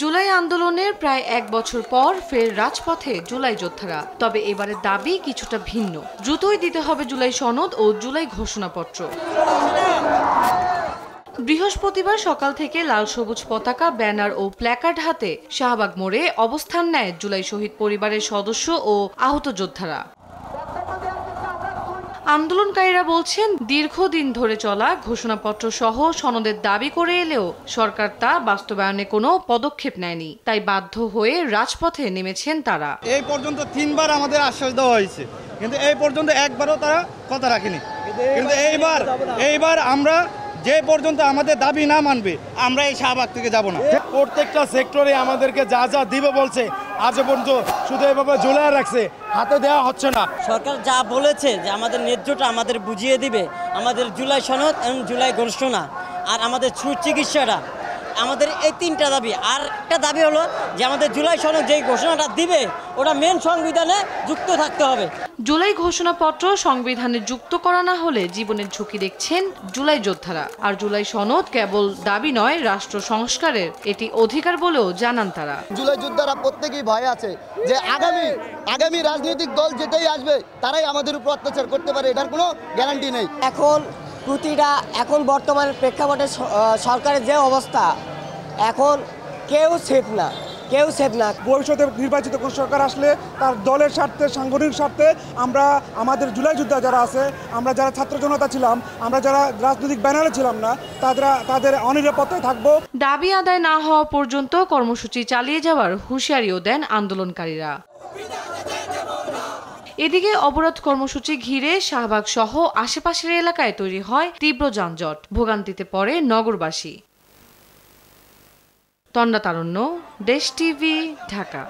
জুলাই আন্দোলনের প্রায় এক বছর পর ফের রাজপথে জুলাই যোদ্ধারা। তবে এবারের দাবি কিছুটা ভিন্ন। দ্রুতই দিতে হবে জুলাই সনদ ও জুলাই ঘোষণাপত্র। বৃহস্পতিবার সকাল থেকে লাল সবুজ পতাকা, ব্যানার ও প্ল্যাকার্ড হাতে শাহবাগ মোড়ে অবস্থান নেয় জুলাই শহীদ পরিবারের সদস্য ও আহত যোদ্ধারা। আন্দোলনকারীরা বলছেন, দীর্ঘদিন ধরে চলা ঘোষণাপত্র সহ সনদের দাবি করে এলেও সরকার তা বাস্তবায়নে কোনো পদক্ষেপ নেয়নি। তাই বাধ্য হয়ে রাজপথে নেমেছেন তারা। এই পর্যন্ত 3 বার আমাদের আশ্বাস দেওয়া হয়েছে, কিন্তু এই পর্যন্ত একবারও তারা কথা রাখেনি। কিন্তু এইবার আমরা যে পর্যন্ত আমাদের দাবি না মানবে, আমরা এই শাহবাগ থেকে যাব না। প্রত্যেকটা সেক্টরে আমাদেরকে যা যা দিবে বলছে, আজ পর্যন্ত শুধু এভাবে ঝুলিয়ে রাখছে, হাতে দেওয়া হচ্ছে না। সরকার যা বলেছে যে আমাদের ন্যায্যটা আমাদের বুঝিয়ে দিবে, আমাদের জুলাই সনদ এবং জুলাই ঘোষণা আর আমাদের সুচিকিৎসাটা, আমাদের এই 3টা দাবি। আর একটা দাবি হলো যে আমাদের জুলাই সনদ যেই ঘোষণাটা দিবে ওটা মেন সংবিধানে যুক্ত থাকতে হবে। জুলাই ঘোষণাপত্র সংবিধানে যুক্ত করা না হলে জীবনের ঝুঁকি দেখছেন জুলাই যোদ্ধারা। আর জুলাই সনদ কেবল দাবি নয়, রাষ্ট্র সংস্কারের এটি অধিকার বলেও জানান তারা। জুলাই যোদ্ধারা প্রত্যেকেই ভয় আছে যে আগামী রাজনৈতিক দল যেটাই আসবে তারাই আমাদের উপর অত্যাচার করতে পারে, এটার কোনো গ্যারান্টি নেই। এখন বর্তমানে প্রেক্ষাপটে সরকারের যে অবস্থা, এখন কেউ সেফ না। ভবিষ্যতে নির্বাচিত কোন সরকার আসলে তার দলের স্বার্থে, সাংগঠনিক স্বার্থে আমরা আমাদের জুলাই যোদ্ধা যারা আছে, আমরা যারা ছাত্র জনতা ছিলাম, আমরা যারা রাজনৈতিক ব্যানারে ছিলাম না, তাদের অনিরাপত্তায় থাকবো। দাবি আদায় না হওয়া পর্যন্ত কর্মসূচি চালিয়ে যাওয়ার হুঁশিয়ারিও দেন আন্দোলনকারীরা। এদিকে অবরোধ কর্মসূচি ঘিরে শাহবাগ সহ আশেপাশের এলাকায় তৈরি হয় তীব্র যানজট। ভোগান্তিতে পড়ে নগরবাসী। তন্ডা তারণ্য, দেশ টিভি, ঢাকা।